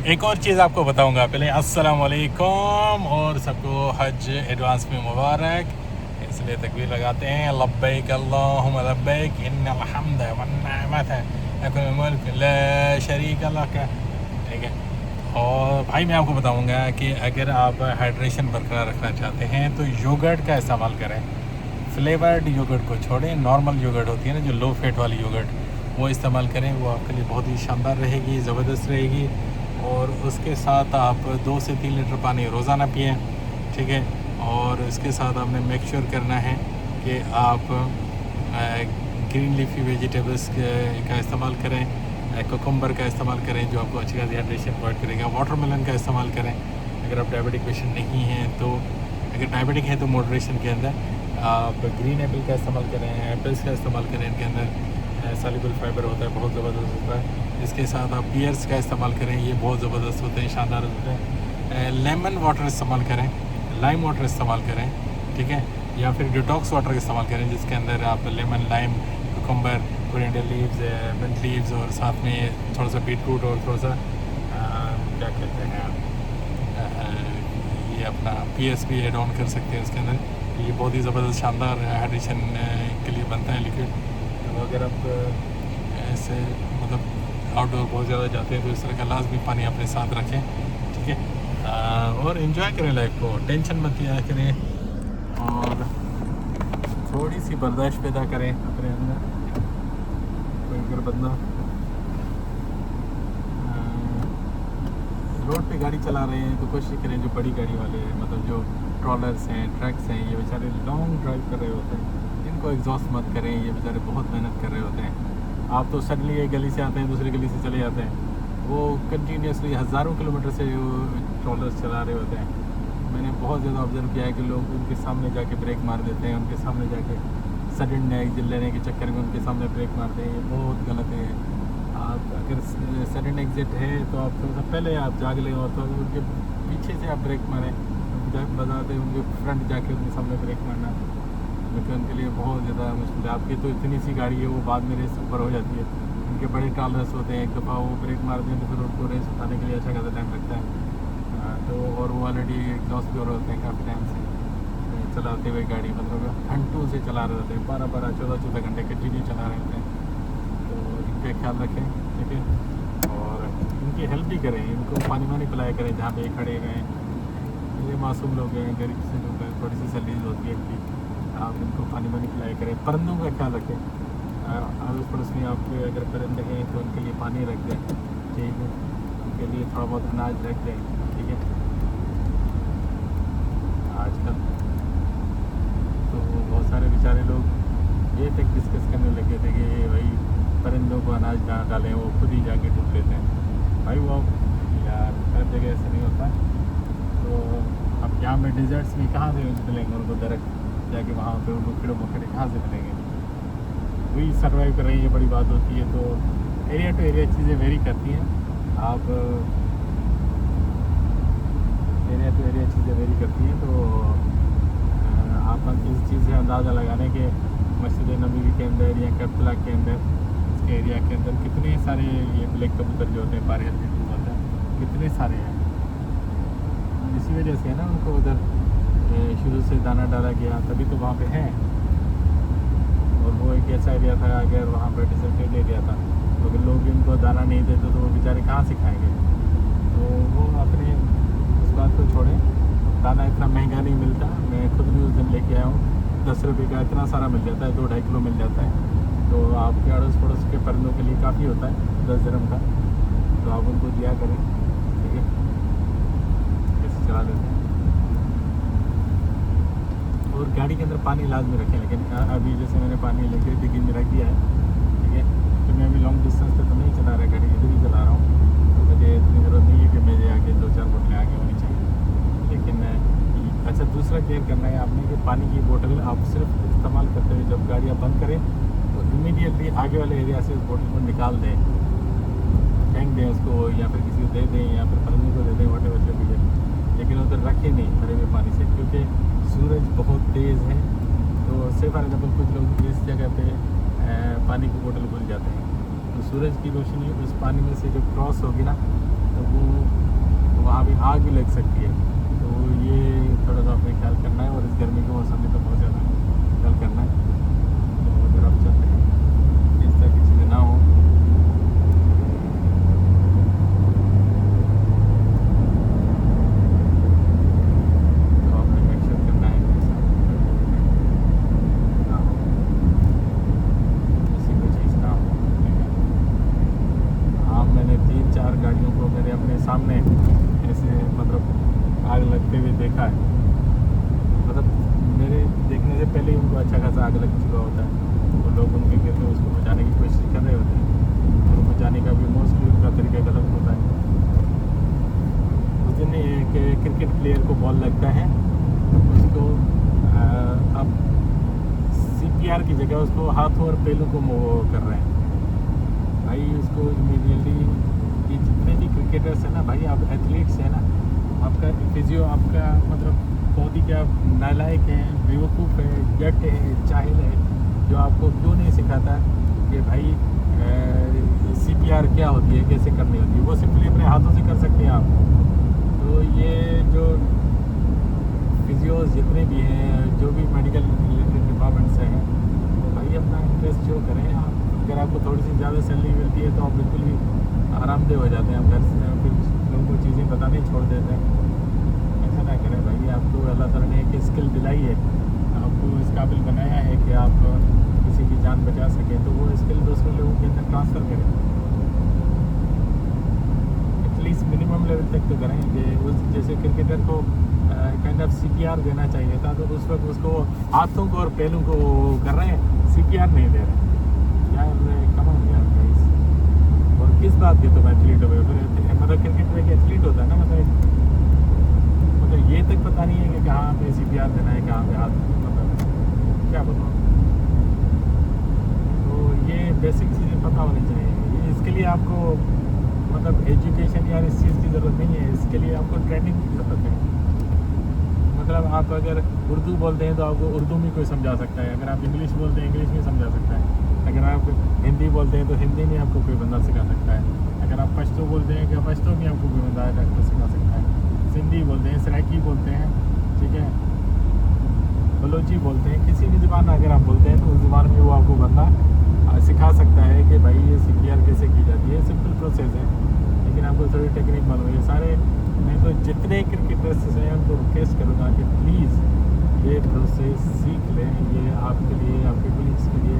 एक और चीज़ आपको बताऊंगा। पहले अस्सलाम वालेकुम और सबको हज एडवांस में मुबारक। इसलिए तकबीर लगाते हैं, लब्बैक अल्लाहुम्मा लब्बैक इन्नल हम्द वन निअमत लकुल मुल्क ला शरीक लक। ठीक है। और भाई मैं आपको बताऊंगा कि अगर आप हाइड्रेशन बरकरार रखना चाहते हैं तो योगर्ट का इस्तेमाल करें। फ्लेवर्ड योगर्ट को छोड़ें, नॉर्मल योगर्ट होती है ना जो लो फैट वाली योगर्ट, वो इस्तेमाल करें। वो आपके लिए बहुत ही शानदार रहेगी, ज़बरदस्त रहेगी। और उसके साथ आप 2 से 3 लीटर पानी रोज़ाना पिएं। ठीक है। और इसके साथ आपने मेक श्योर करना है कि आप ग्रीन लीफी वेजिटेबल्स का इस्तेमाल करें, कोकम्बर का इस्तेमाल करें जो आपको अच्छी खासी हाइड्रेशन प्रोवाइड करेगा। वाटरमेलन का इस्तेमाल करें अगर आप डायबिटिक पेशेंट नहीं हैं तो। अगर डायबिटिक है तो मॉडरेशन के अंदर आप ग्रीन एप्पल का इस्तेमाल करें, एप्पल्स का इस्तेमाल करें। इनके अंदर सॉल्युबल फाइबर होता है, बहुत ज़बरदस्त होता है। इसके साथ आप पियर्स का इस्तेमाल करें, ये बहुत ज़बरदस्त होते हैं, शानदार होते हैं। लेमन वाटर इस्तेमाल करें, लाइम वाटर इस्तेमाल करें। ठीक है। या फिर डिटॉक्स वाटर इस्तेमाल करें जिसके अंदर आप lemon, lime, cucumber, coriander leaves, mint leaves और साथ में थोड़ा सा बीटरूट और थोड़ा सा क्या कहते हैं ये अपना पीएस भी एड ऑन कर सकते हैं इसके अंदर। ये बहुत ही ज़बरदस्त शानदार हाइड्रेशन के लिए बनता है लिक्विड। तो अगर आप ऐसे मतलब आउटडोर बहुत ज़्यादा जाते हैं तो इस तरह का लाजमी पानी अपने साथ रखें। ठीक है। और इन्जॉय करें लाइफ को, टेंशन मत लिया करें और थोड़ी सी बर्दाश्त पैदा करें अपने अंदर। कोई अगर बंदा रोड पे गाड़ी चला रहे हैं तो कोशिश करें जो बड़ी गाड़ी वाले हैं, मतलब जो ट्रॉलर्स हैं, ट्रक्स हैं, ये बेचारे लॉन्ग ड्राइव कर रहे होते हैं, इनको एग्जॉस्ट मत करें। ये बेचारे बहुत मेहनत कर रहे होते हैं। आप तो सडनली एक गली से आते हैं दूसरी गली से चले जाते हैं, वो कंटिन्यूसली हज़ारों किलोमीटर से वो ट्रॉलर्स चला रहे होते हैं। मैंने बहुत ज़्यादा ऑब्जर्व किया है कि लोग उनके सामने जाके ब्रेक मार देते हैं, उनके सामने जाके सडन एग्जिट लेने के चक्कर में उनके सामने ब्रेक मारते हैं। ये बहुत गलत है। आप अगर सडन एग्जिट है तो आप थोड़ा सा पहले आप जाग लें और तो उनके पीछे से आप ब्रेक मारें, बजाते उनके फ्रंट जाके उनके सामने ब्रेक मारना, लेकिन उनके लिए बहुत ज़्यादा मुश्किल है। आपकी तो इतनी सी गाड़ी है वो बाद में रेस ऊपर हो जाती है। उनके बड़े टॉलरेंस होते हैं, एक दफ़ा वो ब्रेक मार दें तो फिर उनको रेस उठाने के लिए अच्छा खासा टाइम लगता है। तो और वो ऑलरेडी एग्जॉस्ट भी हो रहे होते हैं काफ़ी टाइम से चलाते हुए गाड़ी, मतलब घंटों से चला रहे होते हैं, 12-12, 14-14 घंटे कंटिन्यू चला रहे होते हैं। तो इनका ख्याल रखें। ठीक है। और इनकी हेल्प भी करें, इनको पानी वानी पिलाया करें जहाँ पे खड़े हुए हैं। ये मासूम लोग हैं, गरीब से लोग हैं, थोड़ी सी सैलरीज होती है इनकी, आप इनको पानी वानी पिलाया करें। परिंदों का ख्याल रखें, अड़ोस पड़ोस में आपके अगर परिंदे हैं तो उनके लिए पानी रख दें। ठीक है। उनके लिए थोड़ा बहुत अनाज रख दें। ठीक है। आजकल तो बहुत सारे बेचारे लोग ये तक डिस्कस करने लगे थे कि भाई परिंदों को अनाज ना डालें, वो खुद ही जाके ढूंढ लेते हैं। भाई वो यार हर जगह ऐसा नहीं होता। तो अब यहाँ में डिजर्ट्स में कहाँ से मिलेंगे उनको दरख्त, जाके वहाँ पे उनको कीड़ों मकोड़े कहाँ से मिलेंगे। वही सर्वाइव कर रही है, बड़ी बात होती है। तो एरिया टू एरिया चीज़ें वेरी करती हैं। आप एरिया टू एरिया चीज़ें वेरी करती हैं। तो आप इस चीज़ से अंदाज़ा लगाने के मस्जिद नबवी के अंदर या करबला के अंदर, इसके एरिया के अंदर कितने सारे ये ब्लैक कबूतर जो होते हैं, बारह होते हैं, कितने सारे हैं। इसी वजह से ना उनको उधर शुरू से दाना डाला गया, तभी तो वहाँ पे हैं। और वो एक ऐसा एरिया था, अगर वहाँ पर डिसर्टेड एरिया था तो अगर लोग इनको दाना नहीं देते तो वो बेचारे कहाँ से खाएंगे। तो वो अपने उस बात को छोड़ें। दाना इतना महंगा नहीं मिलता, मैं खुद भी उस दिन लेके आया हूँ, 10 रुपये का इतना सारा मिल जाता है, 2-2.5 किलो मिल जाता है। तो आपके अड़ोस पड़ोस के परिंदों के लिए काफ़ी होता है 10 दिरहम का, तो आप उनको दिया करें। ठीक है। ऐसे चला लेते हैं। और गाड़ी के अंदर पानी लाजमी रखें, लेकिन अभी जैसे मैंने पानी लेके डिग्गी में रख दिया है। ठीक है। तो मैं अभी लॉन्ग डिस्टेंस पे तो नहीं चला रहा गाड़ी, इधर ही चला रहा हूँ। तो मुझे इतनी ज़रूरत नहीं है कि मेरे आगे 2-4 बोतलें आगे होनी चाहिए। लेकिन अच्छा, दूसरा केयर करना है आपने कि पानी की बोतल आप सिर्फ इस्तेमाल करते हुए जब गाड़ियाँ बंद करें तो इमीडिएटली आगे वाले एरिया से उस बोतल को निकाल दें, फेंक दें उसको, या फिर किसी को दे दें, या फिर परिंदे को दे दें, वटे वटे भी है। लेकिन उधर रखें नहीं भरे हुए पानी से, क्योंकि सूरज बहुत तेज़ है। तो से फॉर एग्जाम्पल कुछ लोग इस जगह पे पानी की बोतल भूल जाते हैं, तो सूरज की रोशनी उस पानी में से जब क्रॉस होगी ना तो वो आग भी लग सकती है। तो ये थोड़ा सा अपने ख्याल करना है, और इस गर्मी के मौसम में तो बहुत ज़्यादा ख्याल करना है। तो अगर आप चाहते हैं कि इस तरह की चीज़ें ना हो, तो आपने मेक श्योर करना है कि ऐसा ना हो, ऐसी कोई चीज़ ना हो, ठीक है। हाँ, मैंने 3-4 गाड़ियों को मेरे अपने सामने ऐसे मतलब आग लगते हुए देखा है। मतलब मेरे देखने से पहले ही उनको अच्छा खासा आग लग चुका होता है, और लोग उनके गिर में उसको बचाने की कोशिश कर रहे होते हैं, और बचाने का भी मोस्टली उनका तरीका गलत होता है। उस दिन एक क्रिकेट प्लेयर को बॉल लगता है, उसको अब CPR की जगह उसको हाथों और पैरों को मूव कर रहे हैं। भाई उसको इमीडिएटली, ये जितने भी क्रिकेटर्स हैं ना भाई, आप एथलीट्स हैं ना, आपका फिजियो, आपका मतलब बॉडी क्या नालायक है, बेवकूफ़ है, जट है, जाहिल है, जो आपको क्यों नहीं सिखाता कि भाई CPR क्या होती है, कैसे करनी होती है। वो सिंपली अपने हाथों से कर सकते हैं आप। तो ये जो फिजियोज जितने भी हैं, जो भी मेडिकल रिलेटेड डिपार्टमेंट्स हैं, तो भाई अपना इंटरेस्ट शो करें आप। अगर आपको थोड़ी सी ज़्यादा सैलरी मिलती है तो आप बिल्कुल भी आरामदेह हो जाते हैं, आप घर से फिर लोगों को चीज़ें बताने ही छोड़ देते हैं। ऐसा ना करें भाई, आपको अल्लाह ताला ने एक स्किल दिलाई है, आपको इस काबिल बनाया है कि आप किसी की जान बचा सकें, तो वो स्किल दूसरे लोगों के अंदर ट्रांसफ़र करें। एटलीस्ट मिनिमम लेवल तक तो करें कि उस जैसे क्रिकेटर को काइंड ऑफ CPR देना चाहिए था, तो उस वक्त उसको हाथों को और पैरों को कर रहे हैं, CPR नहीं दे रहे यार। कम हो गया गाइस। और किस बात के तुम एथलीट हो गए फिर, मतलब क्रिकेट में एक एथलीट होता है ना, मतलब ये तक पता नहीं है कि कहाँ पे CPR देना है, कहाँ पे हाथ, मतलब क्या बताऊँ। तो ये बेसिक चीज़ें पता होनी चाहिए। इसके लिए आपको मतलब एजुकेशन या इस चीज़ की ज़रूरत नहीं है, इसके लिए आपको ट्रेनिंग की ज़रूरत है। मतलब आप अगर उर्दू बोलते हैं तो आपको उर्दू में कोई समझा सकता है, अगर आप इंग्लिश बोलते हैं इंग्लिश में समझा सकता है, अगर आप हिंदी बोलते हैं तो हिंदी में आपको कोई बंदा सिखा सकता है, अगर आप पश्तो बोलते हैं क्या पश्तो में आपको कोई बंदा डॉक्टर सिखा सकता है, सिंधी बोलते हैं, सराइकी बोलते हैं, ठीक है, बलोची बोलते हैं, किसी भी ज़ुबान अगर आप बोलते हैं तो उस ज़ुबान में वो आपको बंदा सिखा सकता है कि भाई ये CPR कैसे की जाती है। सिंपल प्रोसेस है, लेकिन आपको थोड़ी टेक्निक मालूम है। सारे मैं तो जितने क्रिकेटर्स हैं उनको रिक्वेस्ट करूँगा कि प्लीज़ ये प्रोसेस सीख लें। ये आपके लिए, आपके पुलिस के लिए,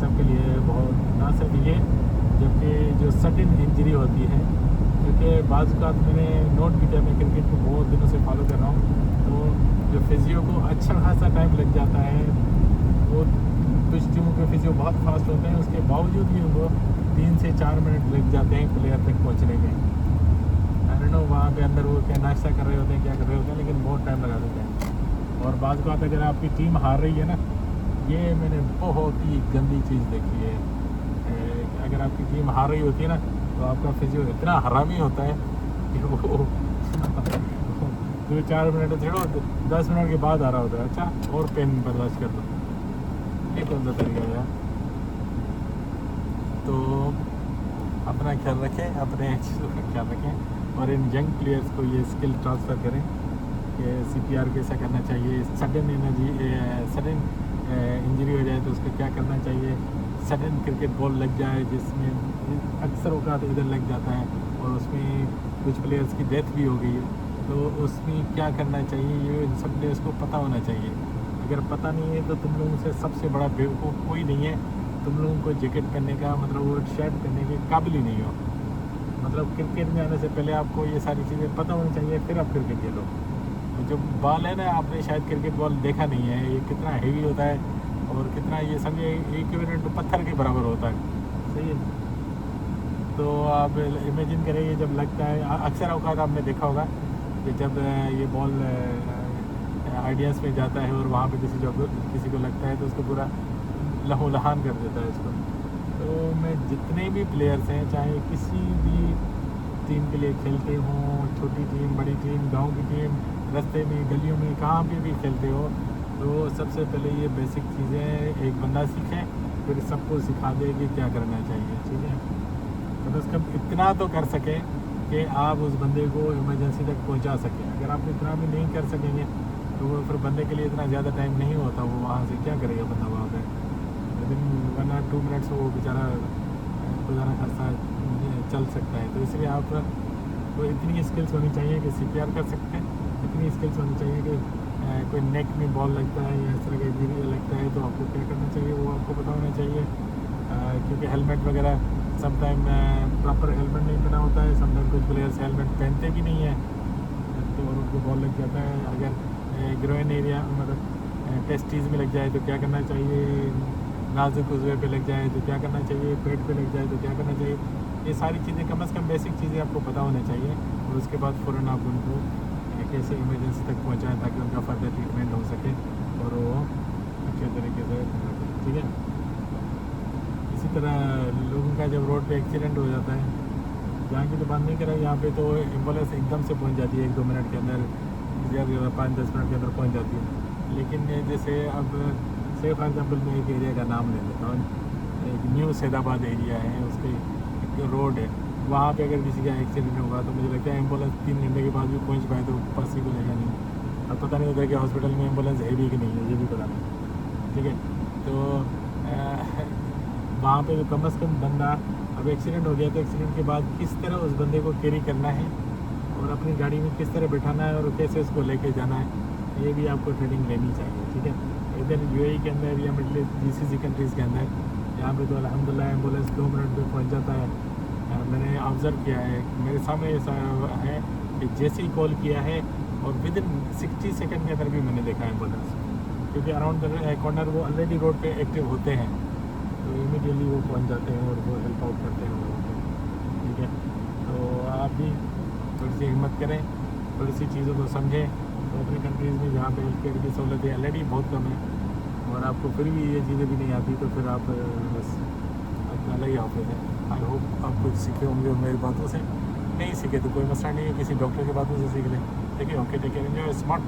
सबके लिए बहुत, ना सिर्फ ये, जबकि जो सडन इंजरी होती है, क्योंकि बाज़ औक़ात मैंने नोट किया, मैं क्रिकेट को बहुत दिनों से फॉलो कर रहा हूँ, तो जो फिजियो को अच्छा खासा टाइम लग जाता है, वो कुछ टीमों के फिजियो बहुत फास्ट होते हैं, उसके बावजूद भी उनको 3 से 4 मिनट लग जाते हैं प्लेयर तक पहुँचने के। आई डोंट नो वहाँ पे अंदर वो क्या नाश्ता कर रहे होते हैं, क्या कर रहे होते हैं, लेकिन बहुत टाइम लगा देते हैं। और बाज़ बात अगर आपकी टीम हार रही है ना, ये मैंने बहुत ही गंदी चीज़ देखी है। अगर आपकी टीम हार रही होती है ना, तो आपका फिजियो इतना हरामी होता है कि वो 2-4 मिनट छोड़ो, 10 मिनट के बाद आ रहा होता है, अच्छा और पेन बर्दाश्त कर लो। ये कौन सा तरीका है यार। तो अपना ख्याल रखें, अपने चीज़ों का ख्याल रखें, और इन यंग प्लेयर्स को ये स्किल ट्रांसफ़र करें कि CPR कैसा करना चाहिए, सडन इंजरी हो जाए तो उसको क्या करना चाहिए, सडन क्रिकेट बॉल लग जाए जिसमें अक्सर औक़ात इधर लग जाता है और उसमें कुछ प्लेयर्स की डेथ भी हो गई है, तो उसमें क्या करना चाहिए, ये सब प्लेयर्स को पता होना चाहिए। अगर पता नहीं है तो तुम लोगों से सबसे बड़ा बेवकूफ़ कोई नहीं है, तुम लोगों को जैकेट पहनने का, मतलब वो शर्ट पहनने के काबिल ही नहीं हो। मतलब क्रिकेट में आने से पहले आपको ये सारी चीज़ें पता होनी चाहिए, फिर आप क्रिकेट खेलो। जो बॉल है ना, आपने शायद क्रिकेट बॉल देखा नहीं है, ये कितना हेवी होता है और कितना, ये समझे इक्विवेलेंट पत्थर के बराबर होता है, सही है। तो आप इमेजिन करें, ये जब लगता है, अक्सर औक़ात आपने देखा होगा कि जब ये बॉल आइडियाज़ में जाता है और वहाँ पे किसी को लगता है तो उसको पूरा लहूलुहान कर देता है उसको। तो मैं जितने भी प्लेयर्स हैं, चाहे किसी भी टीम के लिए खेलते हों, छोटी टीम, बड़ी टीम, गांव की टीम, रास्ते में, गलियों में, कहाँ पे भी खेलते हो, तो सबसे पहले ये बेसिक चीज़ें एक बंदा सीखे, फिर सबको सिखा दे कि क्या करना चाहिए, ठीक है। तो उसका इतना तो कर सके कि आप उस बंदे को इमरजेंसी तक पहुंचा सकें। अगर आप इतना भी नहीं कर सकेंगे तो वो फिर बंदे के लिए इतना ज़्यादा टाइम नहीं होता, वो वहाँ से क्या करेगा बंदा वहाँ पे। विदिन 1 और 2 मिनट्स वो बेचारा खुदा ना खास्ता चल सकता है। तो इसलिए आप को इतनी स्किल्स होनी चाहिए कि CPR कर सकते हैं, इतनी स्किल्स होनी चाहिए कि कोई नेक में बॉल लगता है या इस तरह का इंजरी लगता है तो आपको क्या करना चाहिए वो आपको पता होना चाहिए। क्योंकि हेलमेट वगैरह समटाइम प्रॉपर हेलमेट नहीं पहना होता है, समटाइम कुछ प्लेयर्स हेलमेट पहनते भी नहीं है तो उनको बॉल लग जाता है। अगर ग्रोइन एरिया मतलब टेस्टीज में लग जाए तो क्या करना चाहिए, नाजुक उज़वे पे लग जाए तो क्या करना चाहिए, पेट पे लग जाए तो क्या करना चाहिए। ये सारी चीज़ें कम से कम बेसिक चीज़ें आपको पता होना चाहिए और उसके बाद फ़ौरन आप उनको कैसे इमरजेंसी तक पहुंचाएं ताकि उनका फर्दर ट्रीटमेंट हो सके और वो अच्छे तरीके से, ठीक है। इसी तरह लोगों का जब रोड पे एक्सीडेंट हो जाता है, जहाँ की तो बात नहीं कर रहा, यहाँ पे तो एम्बुलेंस एकदम से पहुंच जाती है 1-2 मिनट के अंदर, ज़्यादा ज़्यादा 5-10 मिनट के अंदर पहुंच जाती है। लेकिन जैसे अब से फॉर एग्जांपल मैं एक एरिया का नाम ले लेता हूँ, एक न्यू सैदाबाद एरिया है, उसके एक रोड है, वहाँ पे अगर किसी का एक्सीडेंट होगा तो मुझे लगता है एम्बुलेंस 3 घंटे के बाद भी पहुँच पाए तो पॉसिबल है या नहीं। अब पता नहीं होता कि हॉस्पिटल में एम्बुलेंस है भी कि नहीं है, ये भी पता नहीं, ठीक है। तो वहाँ पे तो कम से कम बंदा, अब एक्सीडेंट हो गया तो एक्सीडेंट के बाद किस तरह उस बंदे को कैरी करना है और अपनी गाड़ी में किस तरह बैठाना है और कैसे उसको लेके जाना है, ये भी आपको ट्रेनिंग लेनी चाहिए, ठीक है। इधर UAE के अंदर या मिडल ईस्ट GCC कंट्रीज़ के अंदर यहाँ पे तो अल्हम्दुलिल्लाह एम्बुलेंस 2 मिनट में पहुँच जाता है। मैंने ऑब्ज़र्व किया है, मेरे सामने ऐसा है कि जैसे ही कॉल किया है और विदिन 60 सेकंड के अंदर भी मैंने देखा एम्बुलेंस, क्योंकि अराउंड द कॉर्नर वो ऑलरेडी रोड पे एक्टिव होते हैं तो इमीडिएटली वो पहुंच जाते हैं और वो हेल्प आउट करते हैं लोगों को, ठीक है। तो आप भी थोड़ी सी हिम्मत करें, थोड़ी सी चीज़ों को समझें। तो अपनी कंट्रीज़ में जहाँ पे हेल्थ केयर की सहूलतें ऑलरेडी बहुत कम है और आपको फिर भी ये चीज़ें भी नहीं आती तो फिर आप बस अपना अलग ही ऑफिस है। आई होप आप कुछ सीखे होंगे मेरी बातों से, नहीं सीखे तो कोई मसला नहीं है, किसी डॉक्टर की बातों से सीख लें, ठीक है। Okay, take care, enjoy smart.